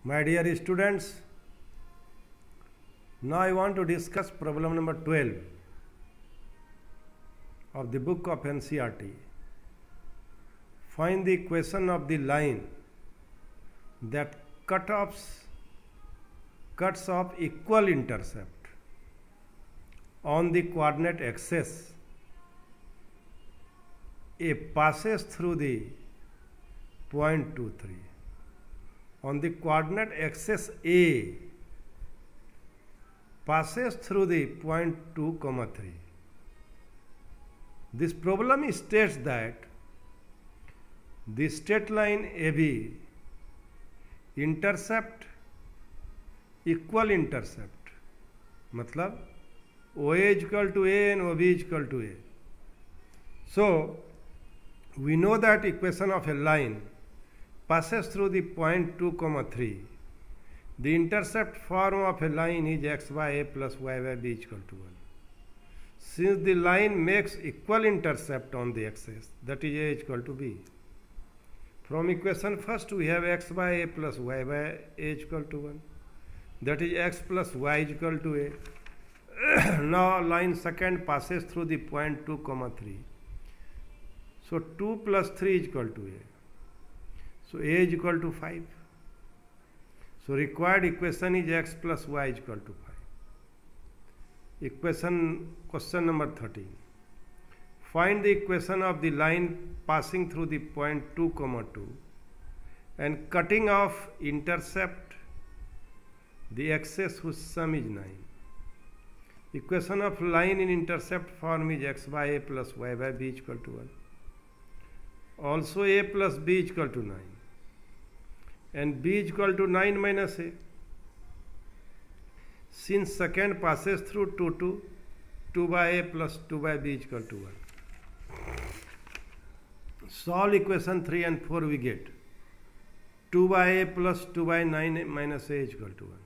My dear students, now I want to discuss problem number 12 of the book of NCERT. Find the equation of the line that cuts off equal intercept on the coordinate axis. A passes through the point 2, 3. On the coordinate axis A passes through the point 2, 3. This problem states that the straight line AB intercept equal intercept, मतलब OA is equal to A and OB is equal to A. So we know that equation of a line passes through the point 2, 3. The intercept form of a line is x by a plus y by b equal to 1. Since the line makes equal intercept on the axis, that is a equal to b. From equation first we have x by a plus y by a equal to 1. That is x plus y is equal to a. Now line second passes through the point 2, 3. So 2 plus 3 is equal to a. So a is equal to 5. So required equation is x plus y is equal to 5. Question number 13. Find the equation of the line passing through the point 2, 2 and cutting off intercept the axis whose sum is 9. Equation of line in intercept form is x by a plus y by b equal to 1. Also a plus b is equal to 9. And b is equal to 9 minus a. Since second passes through 2 by a plus 2 by b is equal to 1. Solve equation 3 and 4 we get 2 by a plus 2 by 9 minus a is equal to 1.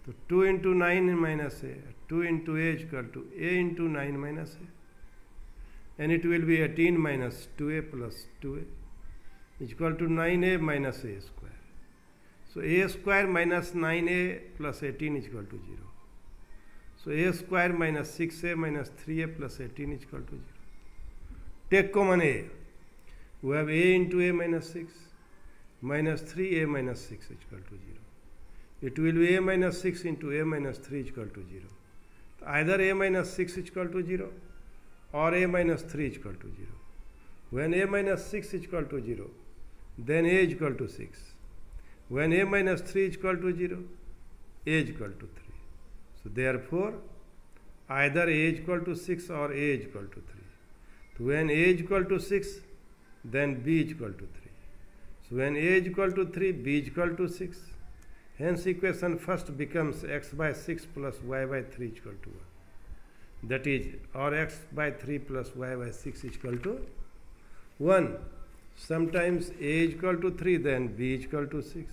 So 2 into 9 minus a, 2 into a is equal to a into 9 minus a. And it will be 18 minus 2a plus 2a is equal to 9a minus a square. So a square minus 9a plus 18 is equal to 0. So a square minus 6a minus 3a plus 18 is equal to 0. Take common a. We have a into a minus 6 minus 3a minus 6 is equal to 0. It will be a minus 6 into a minus 3 is equal to 0. Either a minus 6 is equal to 0 or a minus 3 is equal to 0. When a minus 6 is equal to 0, then a is equal to 6. When a minus 3 is equal to 0, a is equal to 3. So therefore, either a is equal to 6 or a is equal to 3. So when a is equal to 6, then b is equal to 3. So when a is equal to 3, b is equal to 6. Hence equation first becomes x by 6 plus y by 3 is equal to 1. That is, or x by 3 plus y by 6 is equal to 1. Sometimes a is equal to 3, then b is equal to 6.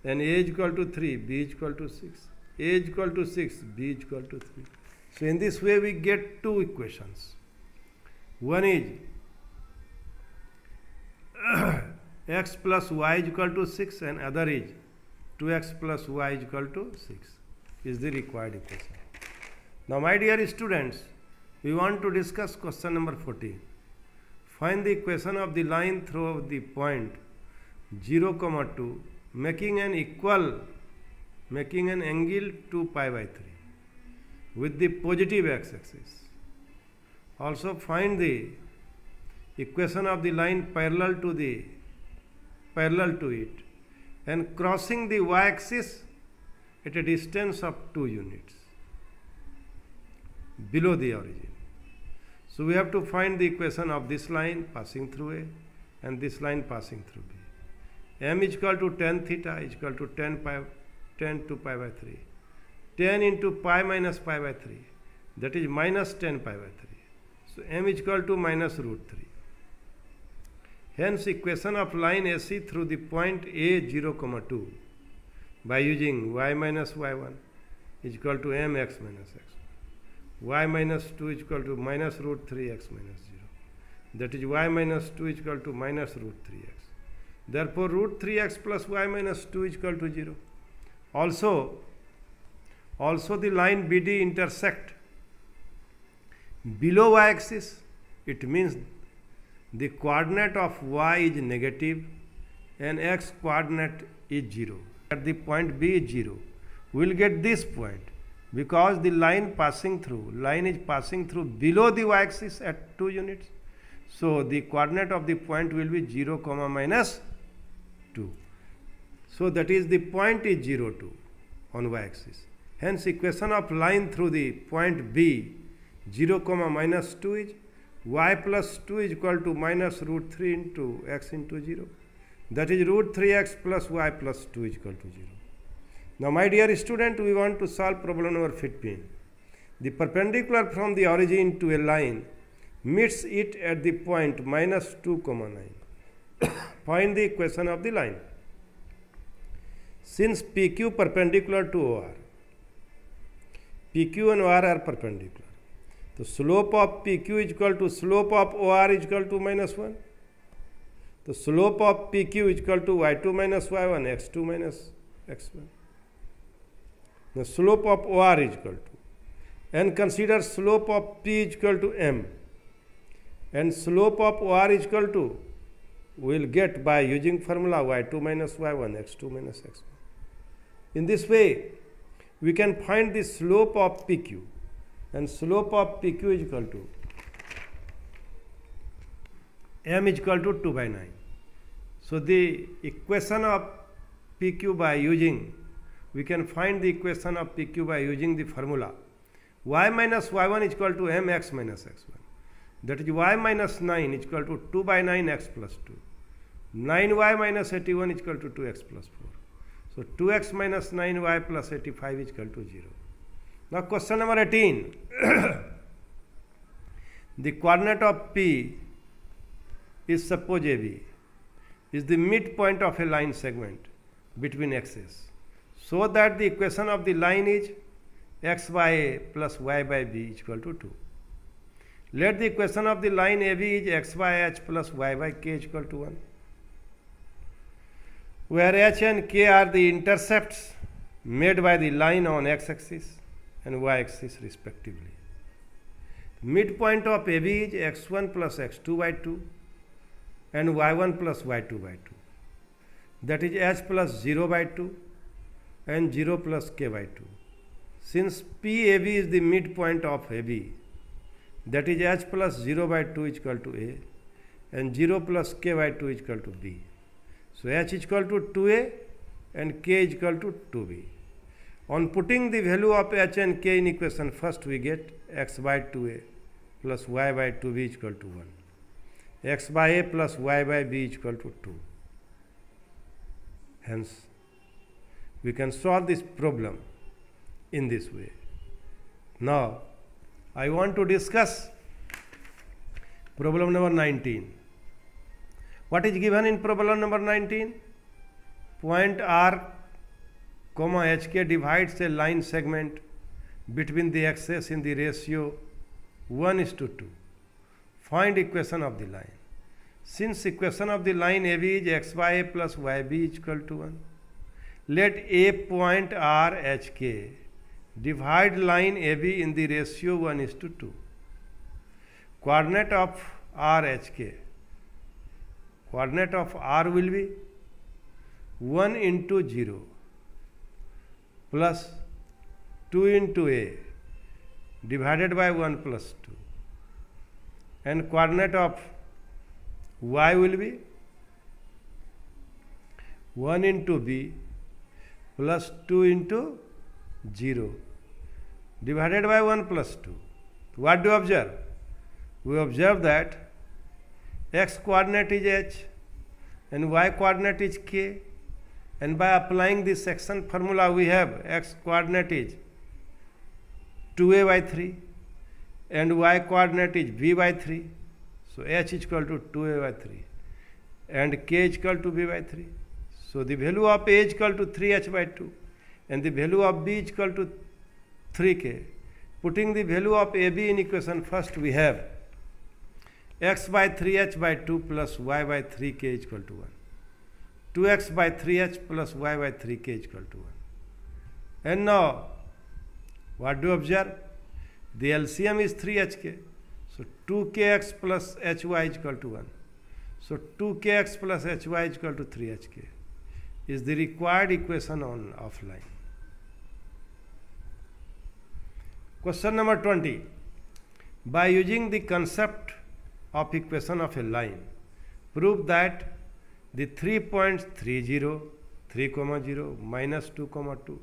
Then a is equal to 3, b is equal to 6. A is equal to 6, b is equal to 3. So in this way we get two equations. One is x plus y is equal to 6 and other is 2x plus y is equal to 6 is the required equation. Now my dear students, we want to discuss question number 14. Find the equation of the line through the point 0, 2 making an angle 2 pi by 3 with the positive x-axis. Also find the equation of the line parallel to it and crossing the y-axis at a distance of 2 units below the origin. So we have to find the equation of this line passing through A and this line passing through B. M is equal to tan theta is equal to 10 to pi by 3. 10 into pi minus pi by 3, that is minus 10 pi by 3. So M is equal to minus root 3. Hence equation of line AC through the point A 0, 2 by using y minus y1 is equal to mx minus x. Y minus 2 is equal to minus root 3x minus 0. That is y minus 2 is equal to minus root 3x. Therefore, root 3x plus y minus 2 is equal to 0. Also the line BD intersect below y-axis. It means the coordinate of y is negative and x coordinate is 0. At the point B is 0. We will get this point because the line is passing through below the y-axis at 2 units. So the coordinate of the point will be 0, minus 2. So that is the point is 0, 2 on y-axis. Hence equation of line through the point B 0, minus 2 is y plus 2 is equal to minus root 3 into x into 0. That is root 3x plus y plus 2 is equal to 0. Now my dear student, we want to solve problem number 15. The perpendicular from the origin to a line meets it at the point minus 2, 9. Find the equation of the line. Since PQ perpendicular to OR, PQ and OR are perpendicular. The slope of PQ is equal to slope of OR is equal to minus 1. The slope of PQ is equal to y2 minus y1, x2 minus x1. The slope of OR is equal to, and consider slope of P is equal to m, and slope of OR is equal to, we will get by using formula y2 minus y1, x2 minus x1. In this way, we can find the slope of PQ, and slope of PQ is equal to m is equal to 2 by 9. So the equation of PQ by using, we can find the equation of PQ by using the formula y minus y1 is equal to mx minus x1. That is y minus 9 is equal to 2 by 9 x plus 2. 9y minus 81 is equal to 2x plus 4. So 2x minus 9y plus 85 is equal to 0. Now question number 18. The coordinate of P is, suppose AB is the midpoint of a line segment between axes, so that the equation of the line is x by a plus y by b is equal to 2. Let the equation of the line AB is x by h plus y by k is equal to 1, where h and k are the intercepts made by the line on x-axis and y-axis respectively. Midpoint of AB is x1 plus x2 by 2 and y1 plus y2 by 2. That is h plus 0 by 2 and 0 plus k by 2. Since PAB is the midpoint of AB, that is h plus 0 by 2 is equal to A and 0 plus k by 2 is equal to B. So h is equal to 2A and k is equal to 2B. On putting the value of h and k in equation, first we get x by 2A plus y by 2B is equal to 1. X by A plus y by B is equal to 2. Hence, we can solve this problem in this way. Now, I want to discuss problem number 19. What is given in problem number 19? Point R, HK divides a line segment between the axes in the ratio 1:2. Find equation of the line. Since equation of the line AB is x by A plus yB is equal to 1, let A point R HK divide line AB in the ratio 1:2. Coordinate of R HK. Coordinate of R will be 1 into 0 plus 2 into A divided by 1 plus 2. And coordinate of y will be 1 into B plus 2 into 0 divided by 1 plus 2. What do you observe? We observe that x coordinate is h and y coordinate is k, and by applying this section formula we have x coordinate is 2a by 3 and y coordinate is b by 3. So h is equal to 2a by 3 and k is equal to b by 3. So the value of a is equal to 3h by 2 and the value of b is equal to 3k. Putting the value of ab in equation, first we have x by 3h by 2 plus y by 3k is equal to 1. 2x by 3h plus y by 3k is equal to 1. And now, what do you observe? The LCM is 3hk. So 2kx plus hy is equal to 1. So 2kx plus hy is equal to 3hk is the required equation of line. Question number 20. By using the concept of equation of a line, prove that the 3 points 3, 0, 3, 0, minus 2, 2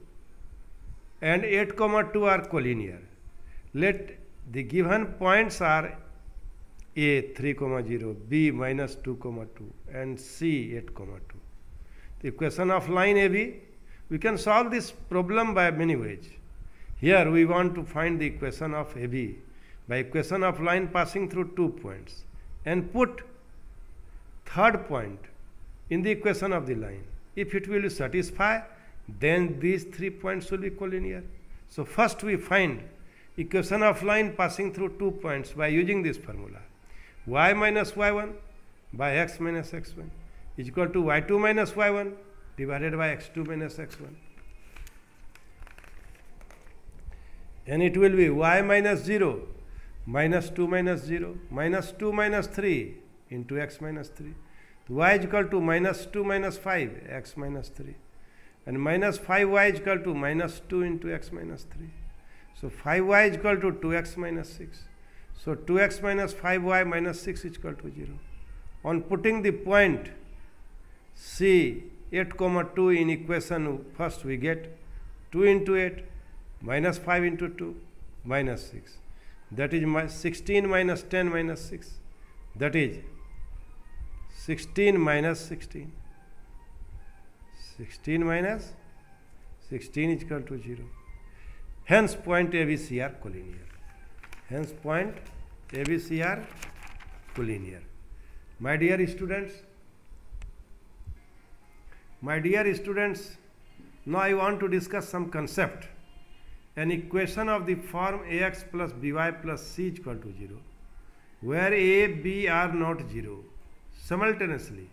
and 8, 2 are collinear. Let the given points are A 3, 0, B minus 2, 2 and C 8, 2. The equation of line AB, we can solve this problem by many ways. Here we want to find the equation of AB by equation of line passing through 2 points and put third point in the equation of the line. If it will satisfy, then these 3 points will be collinear. So first we find equation of line passing through 2 points by using this formula. Y minus y1 by x minus x1 is equal to y2 minus y1 divided by x2 minus x1. And it will be y minus 0 minus 2 minus 0 minus 2 minus 3 into x minus 3. Y is equal to minus 2 minus 5 x minus 3 and minus 5y is equal to minus 2 into x minus 3. So 5y is equal to 2x minus 6. So 2x minus 5y minus 6 is equal to 0. On putting the point C 8, 2 in equation, first we get 2 into 8 minus 5 into 2 minus 6. That is 16 minus 10 minus 6. That is 16 minus 16. 16 minus 16 is equal to 0. Hence point ABC are collinear. Hence point ABC are collinear. My dear students, now I want to discuss some concept. An equation of the form ax plus by plus c is equal to 0, where a, b are not 0, simultaneously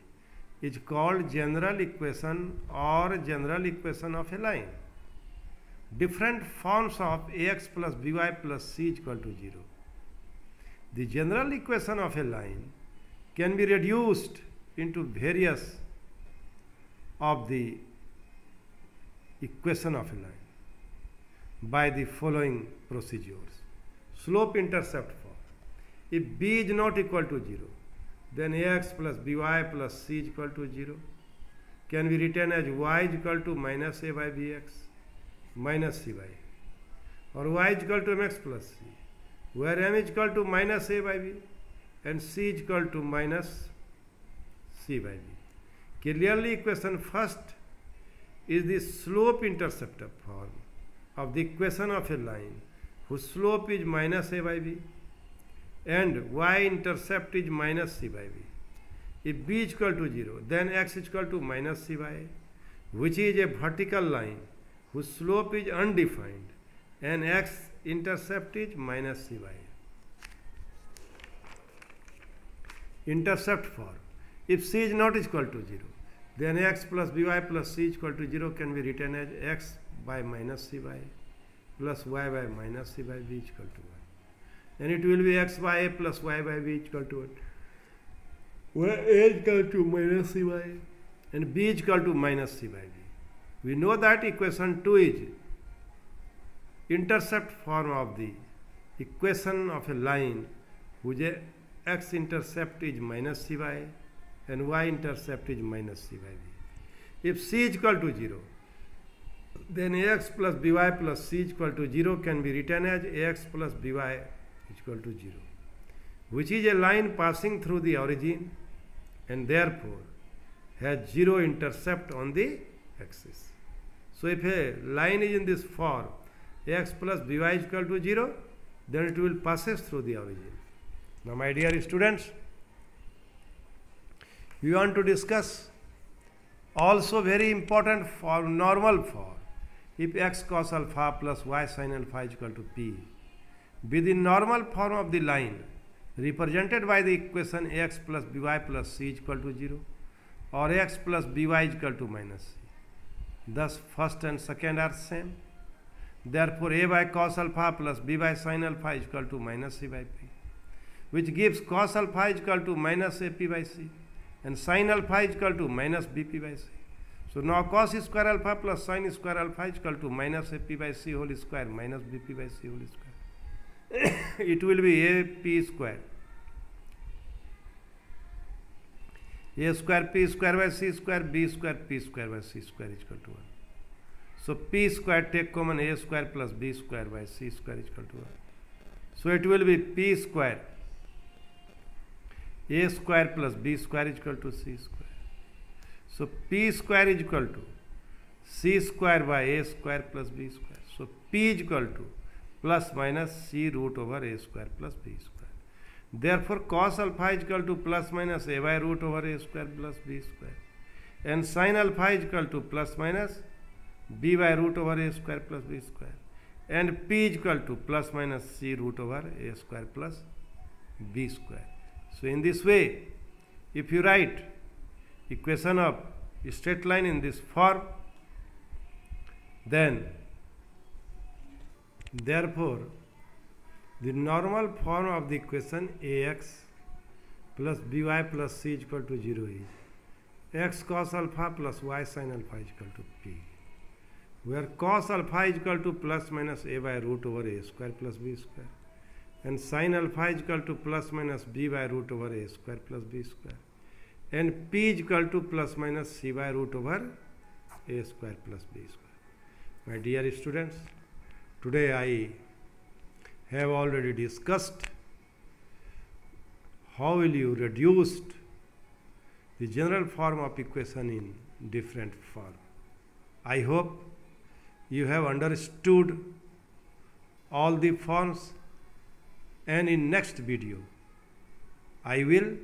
is called general equation or general equation of a line. Different forms of ax plus by plus c is equal to 0. The general equation of a line can be reduced into various of the equation of a line by the following procedures. Slope intercept form. If b is not equal to 0, then ax plus by plus c is equal to 0 can be written as y is equal to minus a by bx minus c by a, or y is equal to mx plus c, where m is equal to minus a by b and c is equal to minus c by b. Clearly equation first is the slope intercept form of the equation of a line whose slope is minus a by b and y-intercept is minus c by b. If b is equal to 0, then x is equal to minus c by a, which is a vertical line whose slope is undefined and x-intercept is minus c by a. Intercept form. If c is not equal to 0, then x plus by plus c is equal to 0 can be written as x by minus c by a plus y by minus c by b is equal to 1. And it will be x by a plus y by b is equal to 1. Where a is equal to minus c by a and b is equal to minus c by b. We know that equation 2 is intercept form of the equation of a line whose x-intercept is minus c by a and y-intercept is minus c by b. If c is equal to 0, then ax plus by plus c is equal to 0 can be written as ax plus by is equal to 0, which is a line passing through the origin and therefore has 0 intercept on the axis. So if a line is in this form, ax plus by is equal to 0, then it will passes through the origin. Now my dear students, we want to discuss also very important for normal form. If x cos alpha plus y sin alpha is equal to p, be the normal form of the line represented by the equation ax plus by plus c is equal to 0, or x plus by is equal to minus c. Thus first and second are same. Therefore a by cos alpha plus b by sin alpha is equal to minus c by p, which gives cos alpha is equal to minus ap by c and sin alpha is equal to minus bp by c. So now cos square alpha plus sin square alpha is equal to minus ap by c whole square minus bp by c whole square. It will be ap square, a square p square by c square, b square p square by c square is equal to 1. So p square take common, a square plus b square by c square is equal to 1. So it will be p square, a square plus b square is equal to c square. So p square is equal to c square by a square plus b square. So p is equal to plus minus c root over a square plus b square. Therefore cos alpha is equal to plus minus a by root over a square plus b square, and sin alpha is equal to plus minus b by root over a square plus b square, and p is equal to plus minus c root over a square plus b square. So in this way, if you write equation of straight line in this form, then therefore the normal form of the equation ax plus by plus c is equal to 0 is x cos alpha plus y sin alpha is equal to p, where cos alpha is equal to plus minus a by root over a square plus b square, and sin alpha is equal to plus minus b by root over a square plus b square, and p is equal to plus minus c by root over a square plus b square. My dear students, today I have already discussed how will you reduce the general form of equation in different form. I hope you have understood all the forms, and in next video I will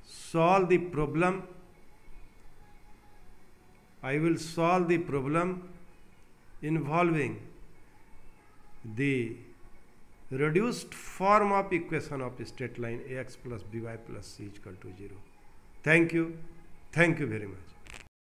solve the problem. Involving the reduced form of equation of straight line ax plus by plus c is equal to 0. Thank you very much.